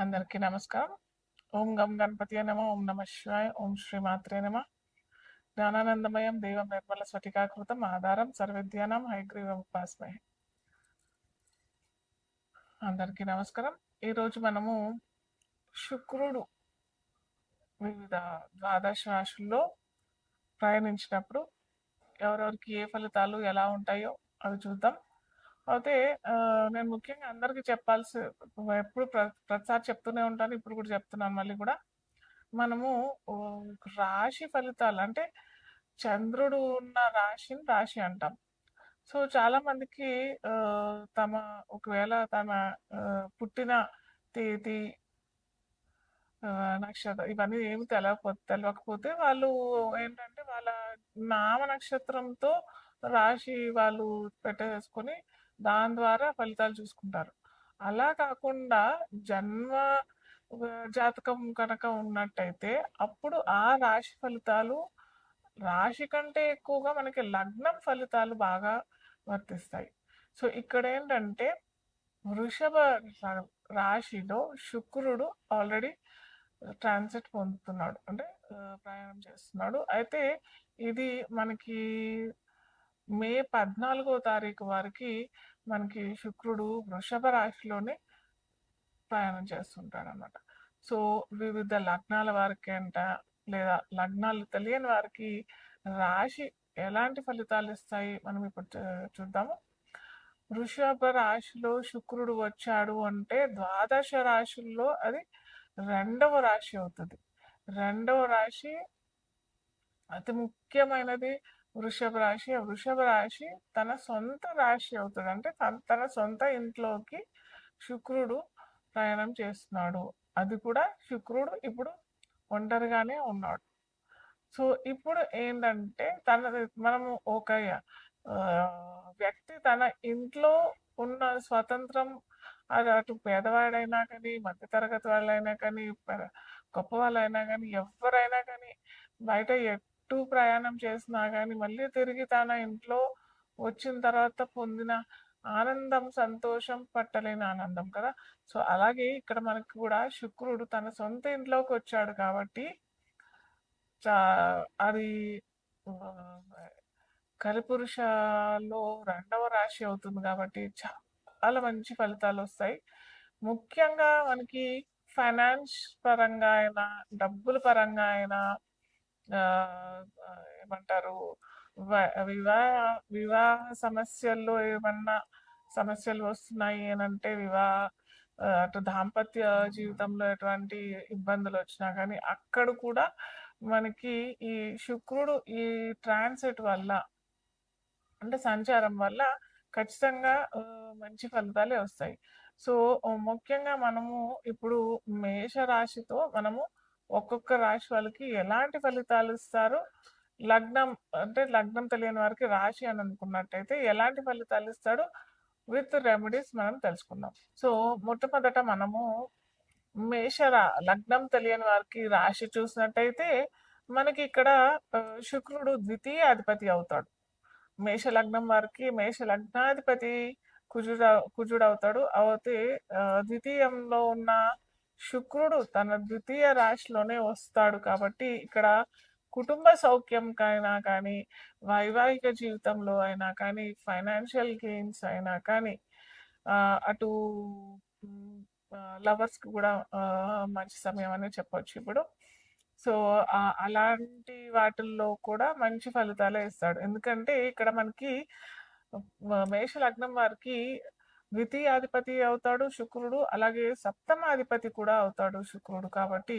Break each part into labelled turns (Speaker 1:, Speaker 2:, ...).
Speaker 1: అందరికీ నమస్కారం. ఓం గం గణపతియే నమః. ఓం నమః శివాయ. ఓం శ్రీ మాత్రే నమః. జ్ఞానానందమయం దేవం నిర్మల స్ఫటికాకృతం ఆధారం సర్వవిద్యానాం హయగ్రీవం ఉపాస్మహే. అందరికీ నమస్కారం. ఈరోజు మనము శుక్రుడు వివిధ ద్వాదశ రాశుల్లో ప్రయాణించినప్పుడు ఎవరెవరికి ఏ ఫలితాలు ఎలా ఉంటాయో అవి చూద్దాం. అయితే నేను ముఖ్యంగా అందరికీ చెప్పాల్సి ఎప్పుడు ప్రతిసారి చెప్తూనే ఉంటాను. ఇప్పుడు కూడా చెప్తున్నాను మళ్ళీ కూడా. మనము ఓ రాశి ఫలితాలు అంటే చంద్రుడు ఉన్న రాశిని రాశి అంటాం. సో చాలా మందికి తమ ఒకవేళ తమ పుట్టిన తేదీ, నక్షత్రం ఇవన్నీ ఏమి తెలవకపోతే వాళ్ళు ఏంటంటే వాళ్ళ నామ నక్షత్రంతో రాశి వాళ్ళు పెట్టేసుకొని దాని ద్వారా ఫలితాలు చూసుకుంటారు. అలా కాకుండా జన్మ జాతకం కనుక ఉన్నట్టయితే అప్పుడు ఆ రాశి ఫలితాలు రాశి కంటే ఎక్కువగా మనకి లగ్నం ఫలితాలు బాగా వర్తిస్తాయి. సో ఇక్కడ ఏంటంటే వృషభ రాశిలో శుక్రుడు ఆల్రెడీ ట్రాన్సిట్ పొందుతున్నాడు, అంటే ప్రయాణం చేస్తున్నాడు. అయితే ఇది మనకి మే 14వ తారీఖు వారికి మనకి శుక్రుడు వృషభ రాశిలోనే ప్రయాణం చేస్తుంటాడు అనమాట. సో వివిధ లగ్నాల వారికి అంట, లేదా లగ్నాలు తెలియని వారికి రాశి ఎలాంటి ఫలితాలు ఇస్తాయి మనం ఇప్పుడు చూద్దాము. వృషభ రాశిలో శుక్రుడు వచ్చాడు అంటే ద్వాదశ రాశుల్లో అది రెండవ రాశి అవుతుంది. రెండవ రాశి అతి ముఖ్యమైనది వృషభ రాశి. వృషభ రాశి తన సొంత రాశి అవుతుంది, అంటే తన సొంత ఇంట్లోకి శుక్రుడు ప్రయాణం చేస్తున్నాడు. అది కూడా శుక్రుడు ఇప్పుడు ఒంటరిగానే ఉన్నాడు. సో ఇప్పుడు ఏంటంటే మనము ఒక వ్యక్తి తన ఇంట్లో ఉన్న స్వతంత్రం, అది అటు పేదవాడైనా కానీ, మధ్యతరగతి వాళ్ళైనా కానీ, గొప్ప వాళ్ళైనా కానీ, ఎవరైనా కానీ బయట ఎటు ప్రయాణం చేసినా కానీ మళ్ళీ తిరిగి తన ఇంట్లో వచ్చిన తర్వాత పొందిన ఆనందం, సంతోషం పట్టలేని ఆనందం కదా. సో అలాగే ఇక్కడ మనకు కూడా శుక్రుడు తన సొంత ఇంట్లోకి వచ్చాడు కాబట్టి అది కలిపురుషలో రెండవ రాశి అవుతుంది కాబట్టి చాలా మంచి ఫలితాలు వస్తాయి. ముఖ్యంగా మనకి ఫైనాన్స్ పరంగా అయినా, డబ్బుల పరంగా అయినా, ఏమంటారు, వివాహ వివాహ సమస్యల్లో ఏమన్నా సమస్యలు వస్తున్నాయి అని అంటే, అటు దాంపత్య జీవితంలో ఎటువంటి ఇబ్బందులు వచ్చినా కానీ అక్కడ కూడా మనకి ఈ శుక్రుడు ఈ ట్రాన్సిట్ వల్ల, అంటే సంచారం వల్ల ఖచ్చితంగా మంచి ఫలితాలే వస్తాయి. సో ముఖ్యంగా మనము ఇప్పుడు మేషరాశితో మనము ఒక్కొక్క రాశి వాళ్ళకి ఎలాంటి ఫలితాలు ఇస్తారు, లగ్నం అంటే లగ్నం తెలియని వారికి రాశి అని అనుకున్నట్టయితే ఎలాంటి ఫలితాలు ఇస్తాడు విత్ రెమెడీస్ మనం తెలుసుకుందాం. సో మొట్టమొదట మనము లగ్నం తెలియని వారికి రాశి చూసినట్టయితే మనకి ఇక్కడ శుక్రుడు ద్వితీయ అధిపతి అవుతాడు. మేష లగ్నం వారికి మేష లగ్నాధిపతి కుజుడు అవుతాడు. అయితే ద్వితీయంలో ఉన్న శుక్రుడు తన ద్వితీయ రాశిలోనే వస్తాడు కాబట్టి ఇక్కడ కుటుంబ సౌఖ్యంకైనా కానీ, వైవాహిక జీవితంలో అయినా కానీ, ఫైనాన్షియల్ గెయిన్స్ అయినా కానీ, అటు లవర్స్కి కూడా మంచి సమయం అని చెప్పొచ్చు ఇప్పుడు. సో అలాంటి వాటిల్లో కూడా మంచి ఫలితాలే ఇస్తాడు. ఎందుకంటే ఇక్కడ మనకి మేష లగ్నం వారికి ద్వితీయాధిపతి అవుతాడు శుక్రుడు, అలాగే సప్తమాధిపతి కూడా అవుతాడు శుక్రుడు. కాబట్టి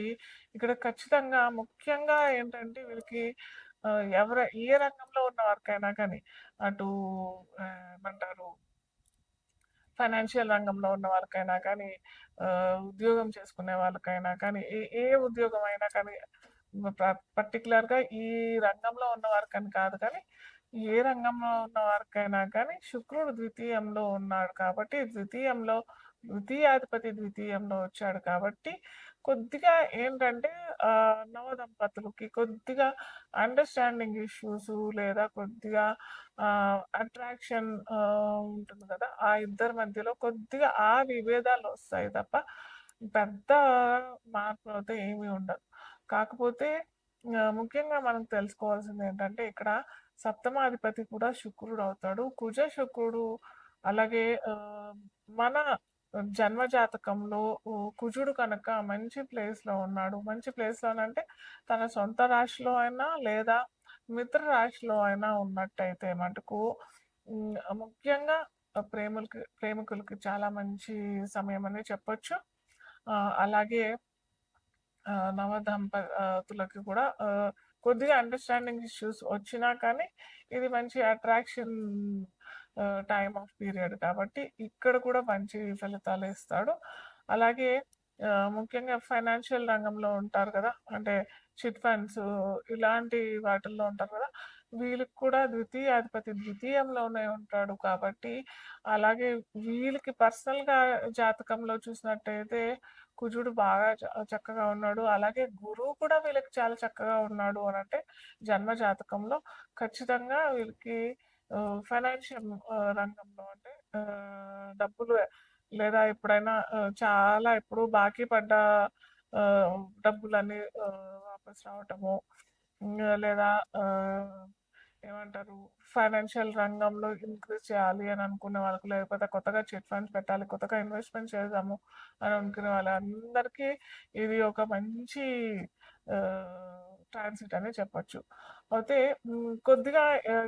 Speaker 1: ఇక్కడ ఖచ్చితంగా ముఖ్యంగా ఏంటంటే వీళ్ళకి ఏ రంగంలో ఉన్న వారికైనా కానీ, అటు ఏమంటారు, ఫైనాన్షియల్ రంగంలో ఉన్న వాళ్ళకైనా కానీ, ఉద్యోగం చేసుకునే వాళ్ళకైనా కానీ, ఏ ఉద్యోగం అయినా కానీ, పర్టికులర్గా ఈ రంగంలో ఉన్న వారికని కాదు కానీ ఏ రంగంలో ఉన్న వారికైనా కానీ శుక్రుడు ద్వితీయంలో ఉన్నాడు కాబట్టి ద్వితీయాధిపతి ద్వితీయంలో వచ్చాడు కాబట్టి కొద్దిగా ఏంటంటే నవ దంపతులకి కొద్దిగా అండర్స్టాండింగ్ ఇష్యూస్, లేదా కొద్దిగా అట్రాక్షన్ ఉంటుంది కదా, ఆ ఇద్దరి మధ్యలో కొద్దిగా ఆ విభేదాలు వస్తాయి తప్ప పెద్ద మార్పులయితే ఏమీ ఉండదు. కాకపోతే ముఖ్యంగా మనం తెలుసుకోవాల్సిందేంటంటే ఇక్కడ సప్తమాధిపతి కూడా శుక్రుడవుతాడు. కుజ, శుక్రుడు అలాగే మన జన్మ జాతకంలో కుజుడు కనుక మంచి ప్లేస్‌లో ఉన్నాడు. మంచి ప్లేస్‌లోనంటే తన సొంత రాశిలో అయినా లేదా మిత్ర రాశిలో అయినా ఉన్నట్టయితే మటుకు ముఖ్యంగా ప్రేమికులకి చాలా మంచి సమయమనే చెప్పొచ్చు. అలాగే నవదంపతులకి కూడా కొద్దిగా అండర్‌స్టాండింగ్ ఇష్యూస్ వచ్చినా కానీ ఇది మంచి అట్రాక్షన్ టైమ్ ఆఫ్ పీరియడ్ కాబట్టి ఇక్కడ కూడా మంచి ఫలితాలే ఇస్తాడు. అలాగే ముఖ్యంగా ఫైనాన్షియల్ రంగంలో ఉంటారు కదా! అంటే చిట్ ఫండ్స్ ఇలాంటి వాటిల్లో ఉంటారు కదా! వీళ్ళకి కూడా ద్వితీయాధిపతి ద్వితీయంలోనే ఉంటాడు కాబట్టి అలాగే వీళ్ళకి పర్సనల్‌గా జాతకంలో చూసినట్టయితే కుజుడు బాగా చక్కగా ఉన్నాడు. అలాగే గురువు కూడా వీళ్ళకి చాలా చక్కగా ఉన్నాడు అనంటే జన్మ జాతకంలో ఖచ్చితంగా వీళ్ళకి ఫైనాన్షియల్ రంగంలో అంటే డబ్బులు లేదా ఎప్పుడైనా చాలా ఎప్పుడూ బాకీ పడ్డ డబ్బులన్నీ వాపస్ రావటము. లేదా ఏమంటారు ఫైనాన్షియల్ రంగంలో ఇంక్రీజ్ చేయాలి అని అనుకునే వాళ్ళకి, లేకపోతే కొత్తగా చిట్ ఫండ్స్ పెట్టాలి, కొత్తగా ఇన్వెస్ట్మెంట్ చేద్దాము అని అనుకునే వాళ్ళందరికీ ఇది ఒక మంచి ట్రాన్సిట్ అని చెప్పొచ్చు. అయితే కొద్దిగా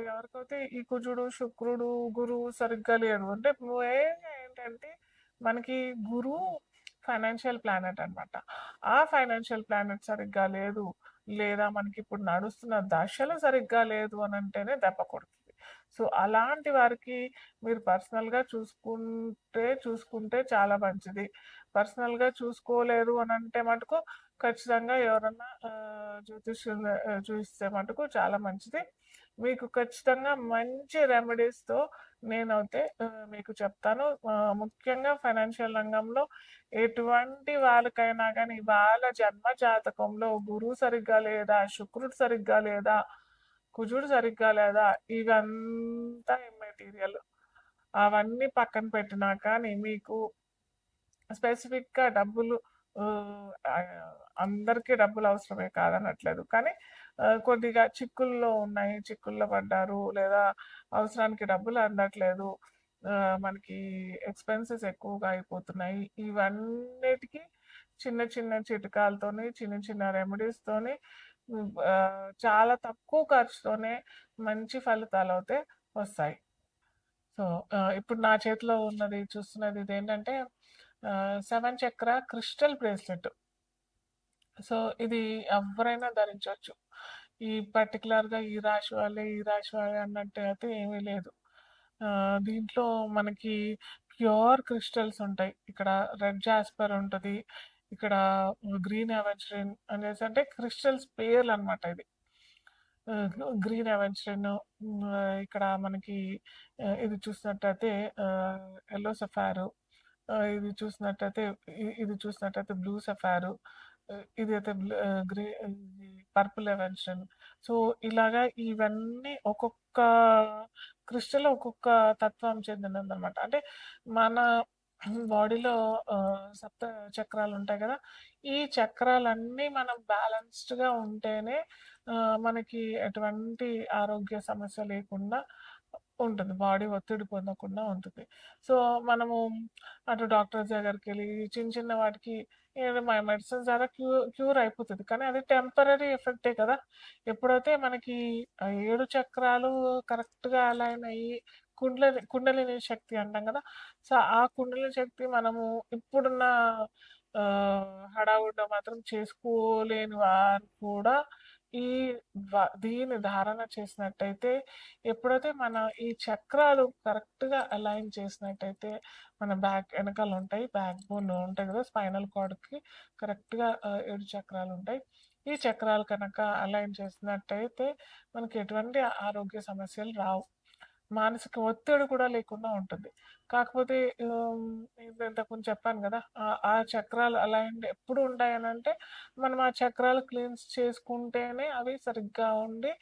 Speaker 1: ఎవరికైతే ఈ కుజుడు, శుక్రుడు, గురువు సరిగ్గా లేరు అంటే మెయిన్‌గా ఏంటంటే మనకి గురువు ఫైనాన్షియల్ ప్లానెట్ అనమాట. ఆ ఫైనాన్షియల్ ప్లానెట్ సరిగ్గా లేదు, లేదా మనకిప్పుడు నడుస్తున్న దశలు సరిగ్గా లేదు అనంటేనే దెబ్బ కొడుతుంది. సో, అలాంటి వారికి మీరు పర్సనల్‌గా చూసుకుంటే చాలా మంచిది. పర్సనల్‌గా చూసుకోలేదు అనంటే మటుకు ఖచ్చితంగా ఎవరన్నా జ్యోతిష్యుల్ని చూయిస్తే మటుకు చాలా మంచిది. మీకు ఖచ్చితంగా మంచి రెమెడీస్‌తో నేనైతే మీకు చెప్తాను. ముఖ్యంగా ఫైనాన్షియల్ రంగంలో ఎటువంటి వాళ్ళకైనా గానీ వాళ్ళ జన్మ జాతకంలో గురువు సరిగ్గా లేదా, శుక్రుడు సరిగ్గా లేదా, కుజుడు సరిగ్గా లేదా ఇవంతా ఇమ్మెటీరియల్. అవన్నీ పక్కన పెట్టినా కానీ మీకు స్పెసిఫిక్‌గా డబ్బులు అందరికీ డబ్బులు అవసరమే కాదనట్లేదు. కానీ కొద్దిగా చిక్కుల్లో పడ్డారు లేదా అవసరానికి డబ్బులు అందట్లేదు. మనకి ఎక్స్‌పెన్సెస్ ఎక్కువగా అయిపోతున్నాయి. ఇవన్నిటికి చిన్న చిన్న చిట్కాలతోని, చిన్న చిన్న రెమెడీస్‌తోని చాలా తక్కువ ఖర్చుతోనే మంచి ఫలితాలైతే వస్తాయి. సో, ఇప్పుడు నా చేతిలో చూస్తున్నది ఇదేంటంటే 7 చక్ర క్రిస్టల్ బ్రేస్లెట్. సో, ఇది ఎవ్వరైనా ధరించొచ్చు. ఈ పర్టిక్యులర్‌గా ఈ రాశి వాళ్ళే అన్నట్టు అయితే ఏమీ లేదు. దీంట్లో మనకి ప్యూర్ క్రిస్టల్స్ ఉంటాయి. ఇక్కడ రెడ్ జాస్పర్ ఉంటది. ఇక్కడ గ్రీన్ అవెన్స్‌రిన్ అనేసి అంటే క్రిస్టల్స్ పేర్లనమాట ఇది. గ్రీన్ అవెన్స్‌రిన్ ఇక్కడ మనకి ఇది చూసినట్టయితే యెల్లో సఫారు. ఇది చూసినట్టయితే బ్లూ సఫారు. ఇదైతే పర్పుల్ ఎవెన్షన్. సో, ఇలాగా ఇవన్నీ ఒక్కొక్క క్రిస్టల్ ఒక్కొక్క తత్వం చెందినదనమాట. అంటే మన బాడీలో సప్త చక్రాలుంటాయి గదా! ఈ చక్రాలన్నీ మనం బ్యాలెన్స్డ్‌గా ఉంటేనే మనకి ఎటువంటి ఆరోగ్య సమస్య లేకుండా ఉంటుంది. బాడీ ఒత్తిడి పొందకుండా ఉంటుంది. సో, మనము అటు డాక్టర్స్ దగ్గరికెళ్ళి చిన్న చిన్న వాటికి ఏదో మెడిసిన్స్ ద్వారా క్యూర్ అయిపోతది. కానీ అది టెంపరరీ ఎఫెక్టే కదా! ఎప్పుడైతే మనకి 7 చక్రాలు కరెక్ట్‌గా అలైన్ అయ్యి కుండలిని శక్తి అంటాం కదా! సో, ఆ కుండలిని శక్తి మనము ఇప్పుడున్న హడావుడిలో మాత్రం చేసుకోలేని వారు కూడా ఈ దీన్ని ధారణ చేసినట్టయితే ఎప్పుడైతే మన ఈ చక్రాలు కరెక్ట్‌గా అలైన్ చేసినట్టయితే మన బ్యాక్ ఎనకాల ఉంటాయి. బ్యాక్ బోన్ ఉంటాయి కదా! స్పైనల్ కార్డ్‌కి కరెక్ట్‌గా 7 చక్రాలుంటాయి. ఈ చక్రాలు కనుక అలైన్ చేసినట్టయితే మనకి ఎటువంటి ఆరోగ్య సమస్యలు రావు. మానసిక ఒత్తిడి కూడా లేకుండా ఉంటుంది. కాకపోతే నేను ఇంతకుముందు చెప్పాను గదా! ఆ చక్రాలు అలైన్డ్ ఎప్పుడు ఉంటాయనంటే, మనం ఆ చక్రాలు క్లీన్స్ చేసుకుంటేనే అవి సరిగ్గా ఉండి,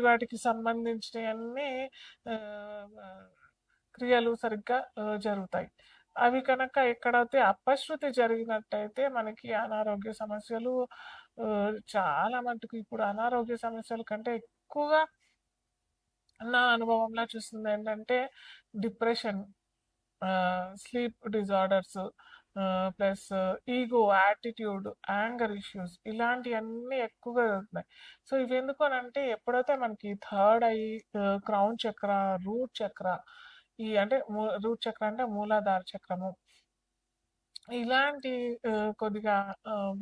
Speaker 1: వాటికి సంబంధించినయన్నీ ఆహ్, ఆహ్, క్రియలు సరిగ్గా జరుగుతాయి. అవి కనుక ఎక్కడైతే అపశృతి జరిగినట్టయితే మనకి అనారోగ్య సమస్యలు చాలా మటుకు ఇప్పుడు అనారోగ్య సమస్యల కంటే ఎక్కువగా నా అనుభవంలో చూస్తుంది ఏంటంటే depression, sleep disorders, plus ego, attitude, anger issues ఇలాంటివన్నీ ఎక్కువగా జరుగుతున్నాయి. సో ఇవి ఎందుకు అని అంటే ఎప్పుడైతే మనకి థర్డ్ ఐ, క్రౌన్ చక్ర, రూట్ చక్ర, ఈ అంటే రూట్ చక్ర అంటే మూలాధార చక్రము, ఇలాంటి కొద్దిగా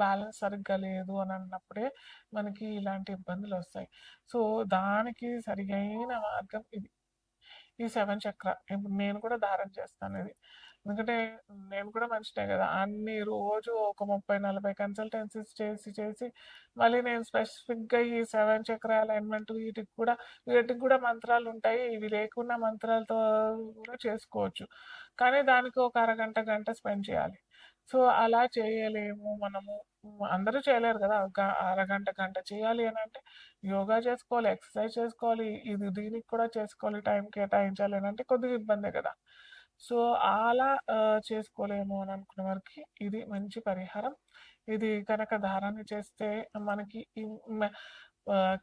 Speaker 1: బ్యాలెన్స్ సరిగ్గా లేదు అని అన్నప్పుడే మనకి ఇలాంటి ఇబ్బందులు వస్తాయి. సో దానికి సరియైన మార్గం ఇది. ఈ 7 చక్ర ఇప్పుడు నేను కూడా ధారణ చేస్తాను ఇది. ఎందుకంటే నేను కూడా మనిషినే కదా! అన్ని రోజు ఒక 30, 40 కన్సల్టెన్సీస్ చేసి మళ్ళీ నేను స్పెసిఫిక్‌గా ఈ 7 చక్ర అలైన్‌మెంట్ వీటికి కూడా మంత్రాలుంటాయి. ఇవి లేకుండా మంత్రాలతో కూడా చేసుకోవచ్చు. కానీ దానికి ఒక అరగంట, గంట స్పెండ్ చేయాలి. సో అలా చేయలేము మనము. అందరూ చేయలేరు కదా! ఒక అరగంట, గంట చేయాలి అనంటే యోగా చేసుకోవాలి, ఎక్సర్సైజ్ చేసుకోవాలి, దీనికి కూడా చేసుకోవాలి, టైం కేటాయించాలి అనంటే కొద్దిగా ఇబ్బందే కదా! సో అలా చేసుకోలేము అని అనుకున్న వారికి ఇది మంచి పరిహారం. ఇది కనుక ధారణ చేస్తే మనకి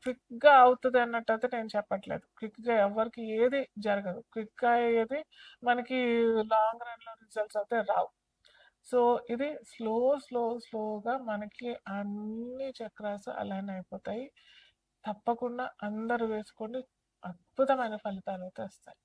Speaker 1: క్విక్‌గా అవుతది అన్నట్టయితే నేను చెప్పట్లేదు. క్విక్‌గా ఎవ్వరికి ఏది జరగదు. క్విక్‌గా అయ్యేది మనకి లాంగ్ రన్‌లో రిజల్ట్స్ అయితే రావు. సో ఇది స్లోగా మనకి అన్ని చక్రాస్ అలైన్ అయిపోతాయి. తప్పకుండా అందరూ వేసుకోండి. అద్భుతమైన ఫలితాలైతే వస్తాయి.